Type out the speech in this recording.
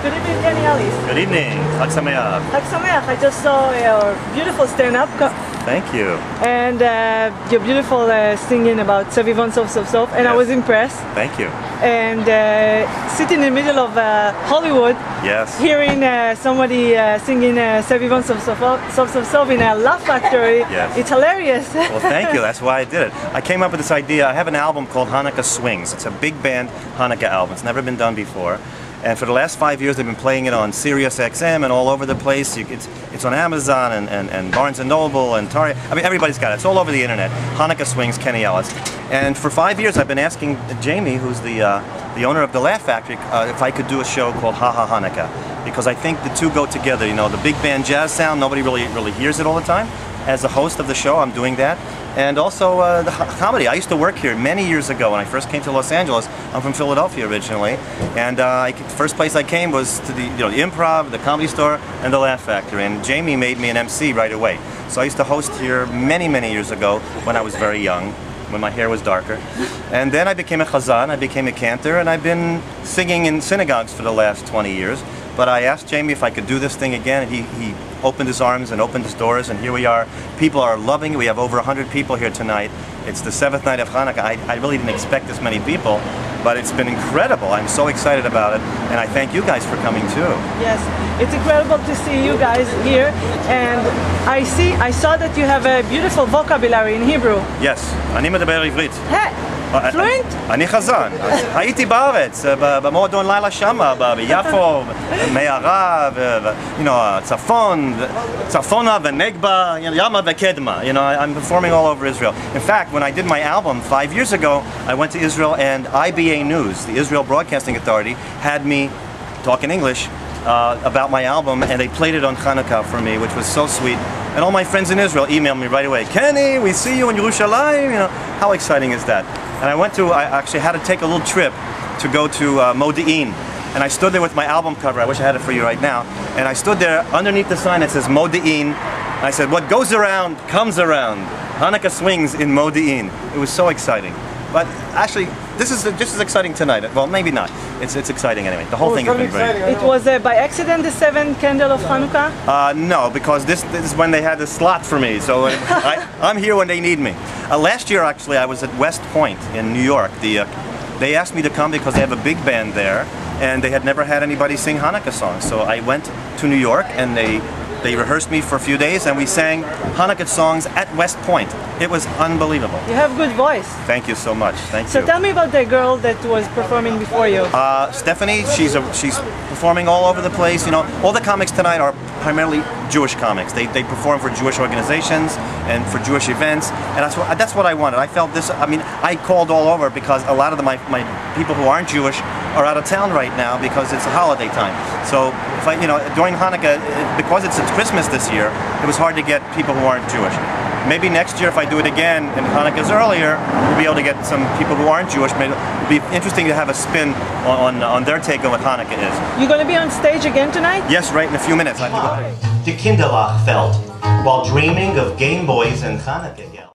Good evening, Kenny, Ellis. Good evening. Chag Sameach. Chag Sameach. I just saw your beautiful stand-up. Thank you. And your beautiful singing about Sevivon Sof Sof Sof, and yes. I was impressed. Thank you. And sitting in the middle of Hollywood, yes, hearing somebody singing Sevivon Sof Sof Sof Sof Sof in a laugh factory, yes. It's hilarious. Well, thank you. That's why I did it. I came up with this idea. I have an album called HANUKKAH Swings. It's a big band Hanukkah album. It's never been done before. And for the last 5 years, they've been playing it on Sirius XM and all over the place. It's on Amazon and Barnes & Noble and Target. I mean, everybody's got it. It's all over the internet. HANUKKAH Swings, Kenny Ellis. And for 5 years, I've been asking Jamie, who's the owner of the Laugh Factory, if I could do a show called Ha Ha Hanukkah. Because I think the two go together. You know, the big band jazz sound, nobody really hears it all the time. As a host of the show, I'm doing that. And also the comedy. I used to work here many years ago when I first came to Los Angeles. I'm from Philadelphia originally, and the first place I came was to the Improv, the Comedy Store, and the Laugh Factory. And Jamie made me an MC right away. So I used to host here many years ago when I was very young, when my hair was darker. And then I became a chazan, I became a cantor, and I've been singing in synagogues for the last 20 years. But I asked Jamie if I could do this thing again, and he opened his arms and opened his doors, and here we are. People are loving it. We have over 100 people here tonight. It's the 7th night of Hanukkah. I really didn't expect this many people, but it's been incredible. I'm so excited about it, and I thank you guys for coming too. Yes, it's incredible to see you guys here, and I saw that you have a beautiful vocabulary in Hebrew. Yes, אני מדבר עברית. פלואנט? אני חזן. הייתי בארץ, במועדון לילה שמה, ביפו, מערה, צפונה ונגבה, ימה וקדמה. You know, I'm performing all over Israel. In fact, when I did my album 5 years ago, I went to Israel, and IBA News, the Israel Broadcasting Authority, had me talk in English about my album, and they played it on Hanukkah for me, which was so sweet. And all my friends in Israel emailed me right away. Kenny, we see you in Yerushalayim. You know, how exciting is that? And I actually had to take a little trip to go to Modi'in. And I stood there with my album cover. I wish I had it for you right now. And I stood there underneath the sign that says Modi'in. And I said, what goes around comes around. HANUKKAH Swings in Modi'in. It was so exciting. But actually, this is just as exciting tonight. Well, maybe not. It's exciting anyway. The whole thing has been great. It was by accident the 7th candle of Hanukkah? No, because this is when they had the slot for me. So I'm here when they need me. Last year, actually, I was at West Point in New York. They asked me to come because they have a big band there, and they had never had anybody sing Hanukkah songs. So I went to New York, and they rehearsed me for a few days, and we sang Hanukkah songs at West Point. It was unbelievable. You have good voice. Thank you so much. Thank you. So tell me about the girl that was performing before you. Stephanie, she's performing all over the place. You know, all the comics tonight are primarily Jewish comics. They perform for Jewish organizations and for Jewish events, and that's what I wanted. I felt this. I mean, I called all over because a lot of my people who aren't Jewish are out of town right now because it's a holiday time. So if during Hanukkah, because it's Christmas this year, it was hard to get people who aren't Jewish. Maybe next year, if I do it again and Hanukkah's earlier, we'll be able to get some people who aren't Jewish. Maybe it'll be interesting to have a spin on their take on what Hanukkah is. You're going to be on stage again tonight? Yes, right in a few minutes. The Kinderlach felt while dreaming of Game Boys and Hanukkah.